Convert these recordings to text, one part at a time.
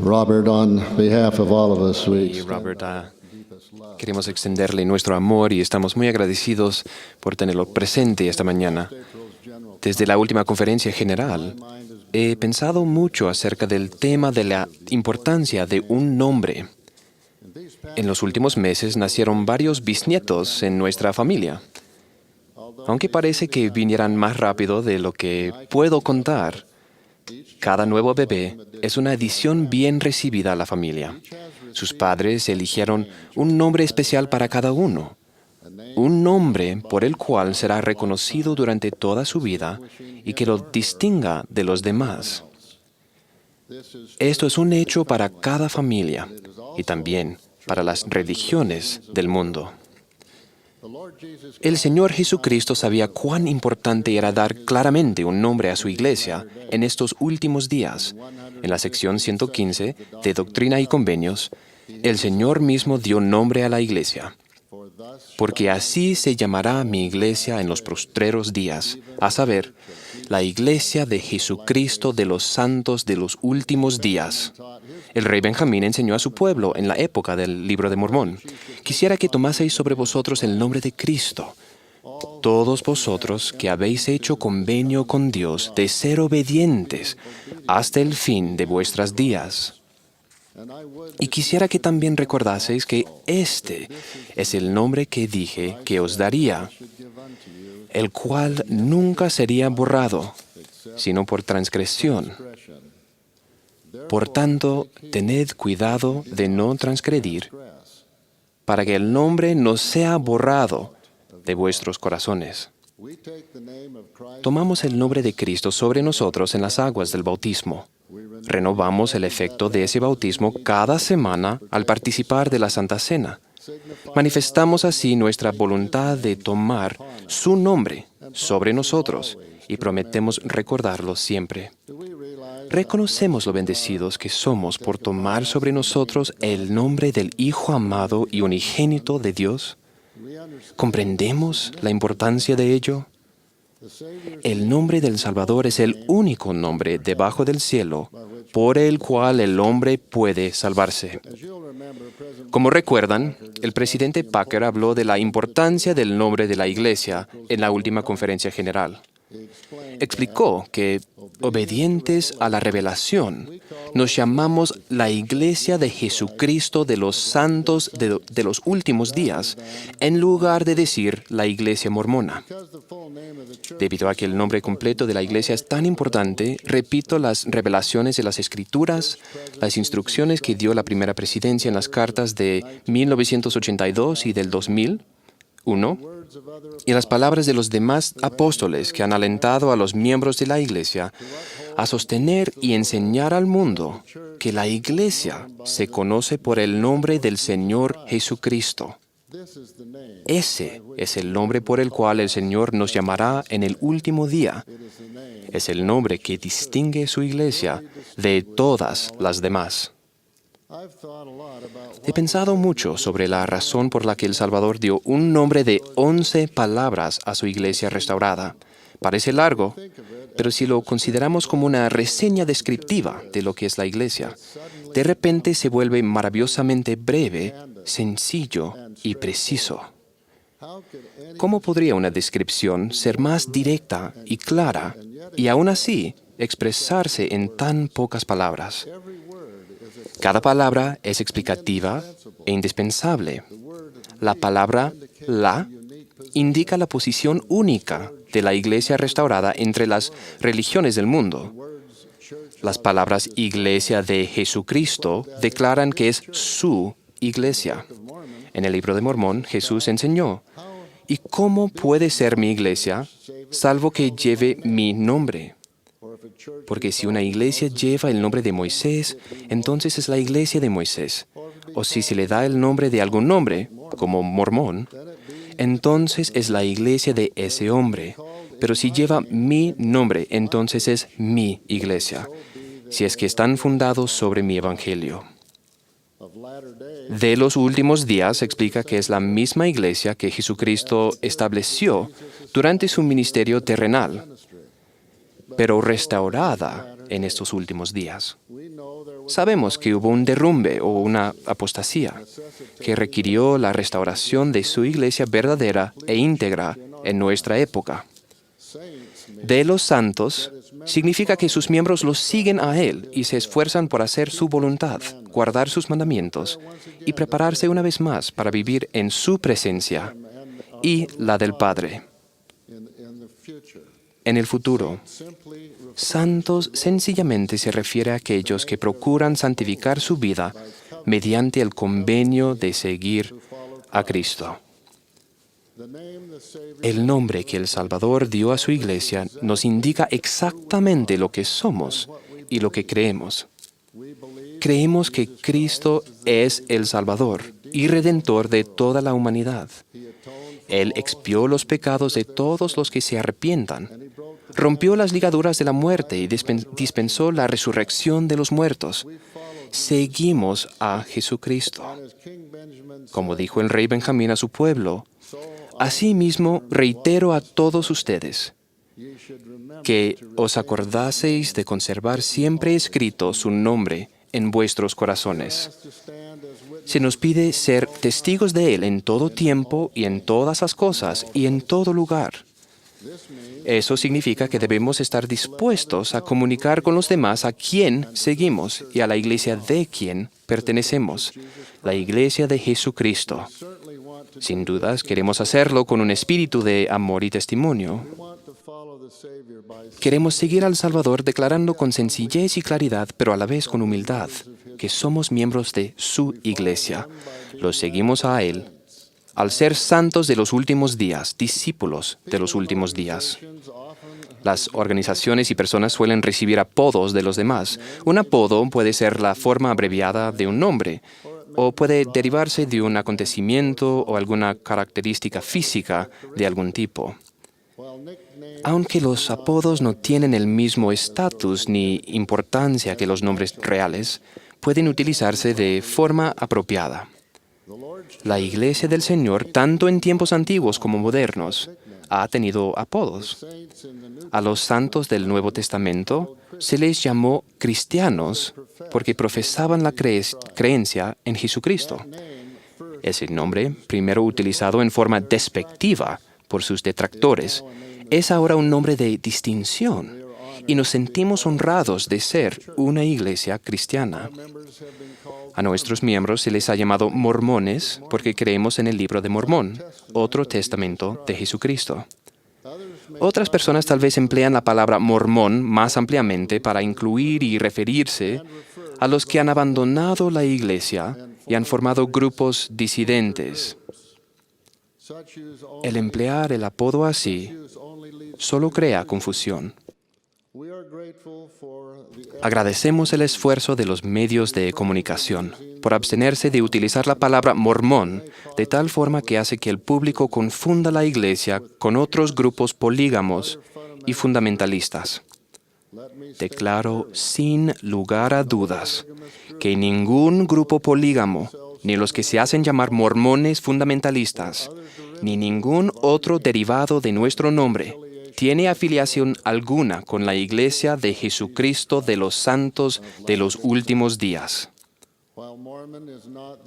Robert, on behalf of all of us, we Y Robert, queremos extenderle nuestro amor y estamos muy agradecidos por tenerlo presente esta mañana. Desde la última conferencia general, he pensado mucho acerca del tema de la importancia de un nombre. En los últimos meses nacieron varios bisnietos en nuestra familia. Aunque parece que vinieran más rápido de lo que puedo contar, cada nuevo bebé es una adición bien recibida a la familia. Sus padres eligieron un nombre especial para cada uno, un nombre por el cual será reconocido durante toda su vida y que lo distinga de los demás. Esto es un hecho para cada familia y también para las religiones del mundo. El Señor Jesucristo sabía cuán importante era dar claramente un nombre a su iglesia en estos últimos días. En la sección 115 de Doctrina y Convenios, el Señor mismo dio nombre a la iglesia. Porque así se llamará mi iglesia en los postreros días, a saber, la iglesia de Jesucristo de los santos de los últimos días. El rey Benjamín enseñó a su pueblo en la época del Libro de Mormón: quisiera que tomaseis sobre vosotros el nombre de Cristo, todos vosotros que habéis hecho convenio con Dios de ser obedientes hasta el fin de vuestros días. Y quisiera que también recordaseis que este es el nombre que dije que os daría, el cual nunca sería borrado, sino por transgresión. Por tanto, tened cuidado de no transgredir, para que el nombre no sea borrado de vuestros corazones. Tomamos el nombre de Cristo sobre nosotros en las aguas del bautismo. Renovamos el efecto de ese bautismo cada semana al participar de la Santa Cena. Manifestamos así nuestra voluntad de tomar su nombre sobre nosotros y prometemos recordarlo siempre. ¿Reconocemos lo bendecidos que somos por tomar sobre nosotros el nombre del Hijo amado y unigénito de Dios? ¿Comprendemos la importancia de ello? El nombre del Salvador es el único nombre debajo del cielo por el cual el hombre puede salvarse. Como recuerdan, el presidente Packer habló de la importancia del nombre de la Iglesia en la última conferencia general. Explicó que, obedientes a la revelación, nos llamamos la Iglesia de Jesucristo de los santos de los últimos días, en lugar de decir la Iglesia mormona. Debido a que el nombre completo de la Iglesia es tan importante, repito las revelaciones de las Escrituras, las instrucciones que dio la primera presidencia en las cartas de 1982 y del 2001, y las palabras de los demás apóstoles que han alentado a los miembros de la Iglesia a sostener y enseñar al mundo que la Iglesia se conoce por el nombre del Señor Jesucristo. Ese es el nombre por el cual el Señor nos llamará en el último día. Es el nombre que distingue su Iglesia de todas las demás. He pensado mucho sobre la razón por la que El Salvador dio un nombre de 11 palabras a su iglesia restaurada. Parece largo, pero si lo consideramos como una reseña descriptiva de lo que es la iglesia, de repente se vuelve maravillosamente breve, sencillo y preciso. ¿Cómo podría una descripción ser más directa y clara y aún así expresarse en tan pocas palabras? Cada palabra es explicativa e indispensable. La palabra «la» indica la posición única de la Iglesia restaurada entre las religiones del mundo. Las palabras «Iglesia de Jesucristo» declaran que es su iglesia. En el Libro de Mormón, Jesús enseñó: ¿y cómo puede ser mi iglesia, salvo que lleve mi nombre? Porque si una iglesia lleva el nombre de Moisés, entonces es la iglesia de Moisés. O si se le da el nombre de algún nombre, como Mormón, entonces es la iglesia de ese hombre. Pero si lleva mi nombre, entonces es mi iglesia, si es que están fundados sobre mi evangelio. De los últimos días explica que es la misma iglesia que Jesucristo estableció durante su ministerio terrenal, pero restaurada en estos últimos días. Sabemos que hubo un derrumbe o una apostasía que requirió la restauración de su iglesia verdadera e íntegra en nuestra época. De los santos significa que sus miembros los siguen a Él y se esfuerzan por hacer su voluntad, guardar sus mandamientos y prepararse una vez más para vivir en su presencia y la del Padre. En el futuro, santos sencillamente se refiere a aquellos que procuran santificar su vida mediante el convenio de seguir a Cristo. El nombre que el Salvador dio a su iglesia nos indica exactamente lo que somos y lo que creemos. Creemos que Cristo es el Salvador y Redentor de toda la humanidad. Él expió los pecados de todos los que se arrepientan, rompió las ligaduras de la muerte y dispensó la resurrección de los muertos. Seguimos a Jesucristo. Como dijo el rey Benjamín a su pueblo, asimismo reitero a todos ustedes que os acordaseis de conservar siempre escrito su nombre en vuestros corazones. Se nos pide ser testigos de Él en todo tiempo y en todas las cosas y en todo lugar. Eso significa que debemos estar dispuestos a comunicar con los demás a quién seguimos y a la iglesia de quien pertenecemos, la iglesia de Jesucristo. Sin dudas, queremos hacerlo con un espíritu de amor y testimonio. Queremos seguir al Salvador declarando con sencillez y claridad, pero a la vez con humildad, que somos miembros de su iglesia. Lo seguimos a Él, al ser santos de los últimos días, discípulos de los últimos días. Las organizaciones y personas suelen recibir apodos de los demás. Un apodo puede ser la forma abreviada de un nombre, o puede derivarse de un acontecimiento o alguna característica física de algún tipo. Aunque los apodos no tienen el mismo estatus ni importancia que los nombres reales, pueden utilizarse de forma apropiada. La Iglesia del Señor, tanto en tiempos antiguos como modernos, ha tenido apodos. A los santos del Nuevo Testamento se les llamó cristianos porque profesaban la creencia en Jesucristo. Ese nombre, primero utilizado en forma despectiva por sus detractores, es ahora un nombre de distinción y nos sentimos honrados de ser una iglesia cristiana. A nuestros miembros se les ha llamado mormones porque creemos en el libro de Mormón, otro testamento de Jesucristo. Otras personas tal vez emplean la palabra mormón más ampliamente para incluir y referirse a los que han abandonado la iglesia y han formado grupos disidentes. El emplear el apodo así solo crea confusión. Agradecemos el esfuerzo de los medios de comunicación por abstenerse de utilizar la palabra mormón de tal forma que hace que el público confunda la iglesia con otros grupos polígamos y fundamentalistas. Declaro sin lugar a dudas que ningún grupo polígamo, ni los que se hacen llamar mormones fundamentalistas, ni ningún otro derivado de nuestro nombre, tiene afiliación alguna con la Iglesia de Jesucristo de los Santos de los Últimos Días.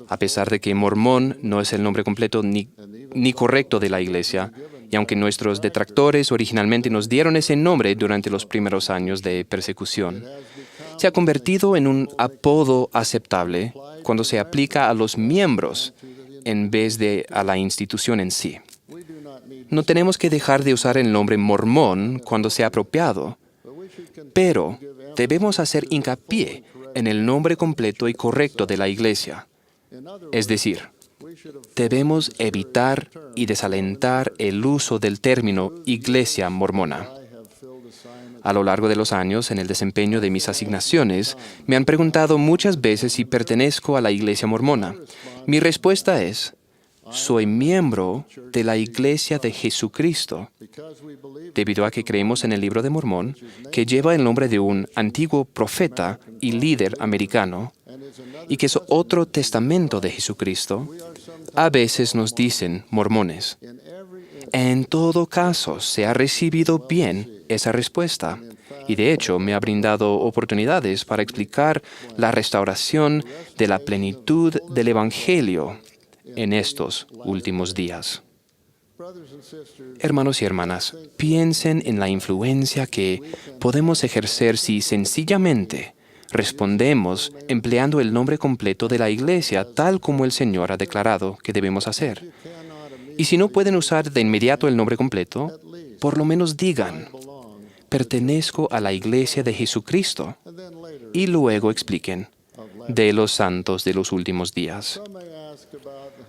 A pesar de que Mormón no es el nombre completo ni correcto de la Iglesia, y aunque nuestros detractores originalmente nos dieron ese nombre durante los primeros años de persecución, se ha convertido en un apodo aceptable cuando se aplica a los miembros en vez de a la institución en sí. No tenemos que dejar de usar el nombre mormón cuando sea apropiado, pero debemos hacer hincapié en el nombre completo y correcto de la Iglesia. Es decir, debemos evitar y desalentar el uso del término Iglesia mormona. A lo largo de los años, en el desempeño de mis asignaciones, me han preguntado muchas veces si pertenezco a la Iglesia mormona. Mi respuesta es: soy miembro de la Iglesia de Jesucristo, debido a que creemos en el libro de Mormón, que lleva el nombre de un antiguo profeta y líder americano, y que es otro testamento de Jesucristo. A veces nos dicen mormones. En todo caso, se ha recibido bien esa respuesta, y de hecho me ha brindado oportunidades para explicar la restauración de la plenitud del Evangelio en estos últimos días. Hermanos y hermanas, piensen en la influencia que podemos ejercer si sencillamente respondemos empleando el nombre completo de la Iglesia tal como el Señor ha declarado que debemos hacer. Y si no pueden usar de inmediato el nombre completo, por lo menos digan, pertenezco a la Iglesia de Jesucristo, y luego expliquen, de los santos de los últimos días.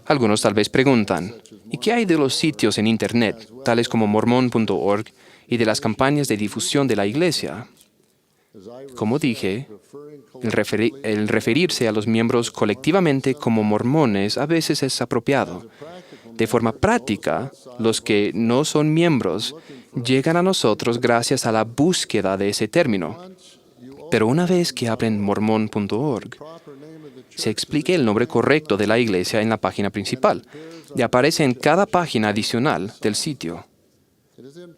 Algunos tal vez preguntan, ¿y qué hay de los sitios en Internet, tales como mormon.org, y de las campañas de difusión de la Iglesia? Como dije, el referirse a los miembros colectivamente como mormones a veces es apropiado. De forma práctica, los que no son miembros llegan a nosotros gracias a la búsqueda de ese término. Pero una vez que abren mormon.org, se explica el nombre correcto de la iglesia en la página principal y aparece en cada página adicional del sitio.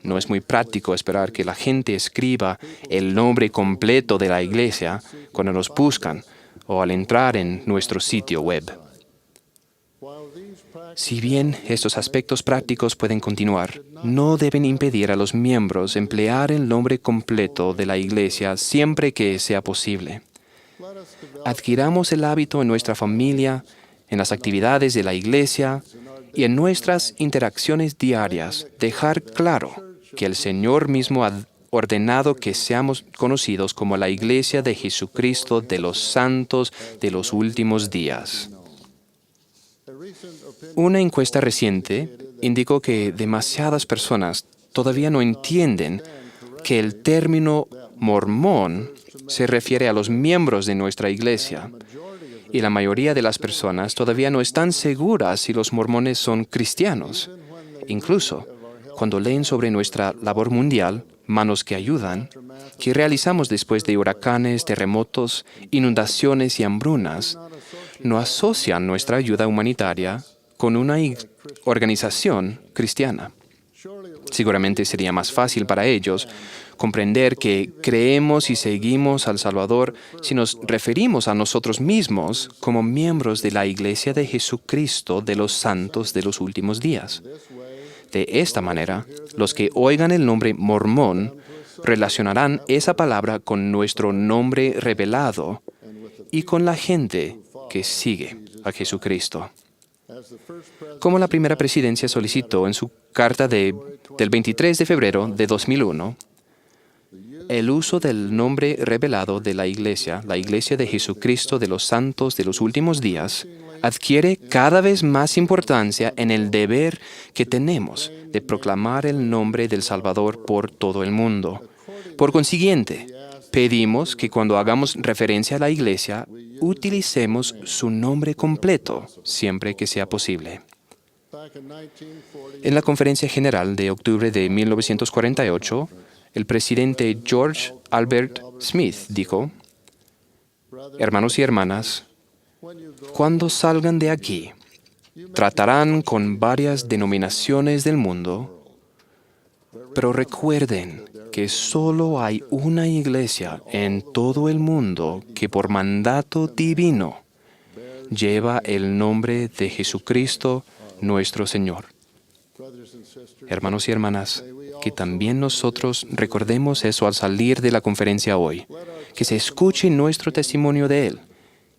No es muy práctico esperar que la gente escriba el nombre completo de la iglesia cuando nos buscan o al entrar en nuestro sitio web. Si bien estos aspectos prácticos pueden continuar, no deben impedir a los miembros emplear el nombre completo de la iglesia siempre que sea posible. Adquiramos el hábito en nuestra familia, en las actividades de la iglesia y en nuestras interacciones diarias, dejar claro que el Señor mismo ha ordenado que seamos conocidos como la Iglesia de Jesucristo de los santos de los últimos días. Una encuesta reciente indicó que demasiadas personas todavía no entienden que el término mormón se refiere a los miembros de nuestra iglesia, y la mayoría de las personas todavía no están seguras si los mormones son cristianos. Incluso, cuando leen sobre nuestra labor mundial, Manos que Ayudan, que realizamos después de huracanes, terremotos, inundaciones y hambrunas, no asocian nuestra ayuda humanitaria con una organización cristiana. Seguramente sería más fácil para ellos comprender que creemos y seguimos al Salvador si nos referimos a nosotros mismos como miembros de la Iglesia de Jesucristo de los santos de los últimos días. De esta manera, los que oigan el nombre mormón relacionarán esa palabra con nuestro nombre revelado y con la gente que sigue a Jesucristo. Como la primera presidencia solicitó en su carta del 23 de febrero de 2001, el uso del nombre revelado de la Iglesia de Jesucristo de los santos de los últimos días, adquiere cada vez más importancia en el deber que tenemos de proclamar el nombre del Salvador por todo el mundo. Por consiguiente, pedimos que cuando hagamos referencia a la Iglesia, utilicemos su nombre completo siempre que sea posible. En la Conferencia General de octubre de 1948, el presidente George Albert Smith dijo, «Hermanos y hermanas, cuando salgan de aquí, tratarán con varias denominaciones del mundo, pero recuerden que solo hay una iglesia en todo el mundo que por mandato divino lleva el nombre de Jesucristo nuestro Señor». Hermanos y hermanas, que también nosotros recordemos eso al salir de la conferencia hoy, que se escuche nuestro testimonio de Él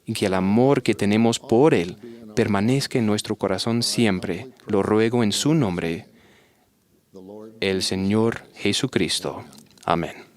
y que el amor que tenemos por Él permanezca en nuestro corazón siempre. Lo ruego en su nombre, el Señor Jesucristo. Amén.